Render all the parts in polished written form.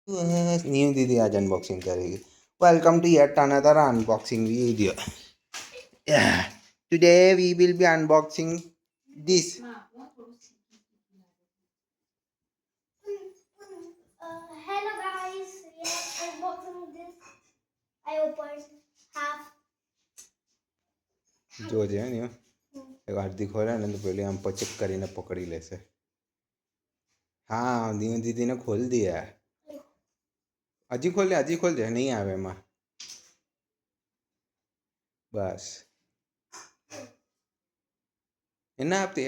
New दीदी आज unboxing करेगी। Welcome to yet another unboxing video. Today we will be unboxing this. Hello guys, yes, unboxing this. I opened half. जो है new एक हार्दिक खोले ने तो पहले हम चेक કરીને પકડી લેશે। हाँ न्यू दीदी ने खोल दिया। हजी खोल दे नहीं आवे एमा बस एना आपती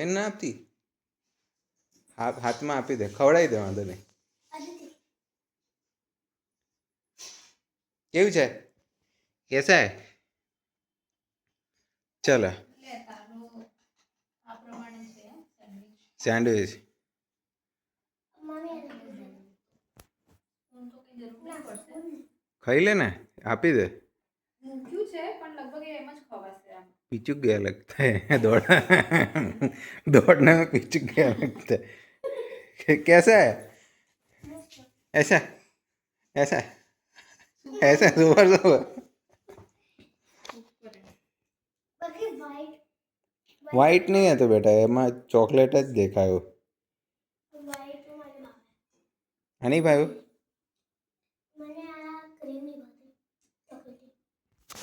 हाथ में आपी दे खवड़ाई दे वांधो नहीं। केवुं छे कैसा है चलो सैंडविच खाई लेने आपी दे पीछू गया लगता है दौड़ने में पीछू गया लगता है। कैसा है ऐसा ऐसा ऐसा सुपर सुपर वाइट नहीं है तो बेटा एमा चॉकलेट ज देखायो। नहीं भाई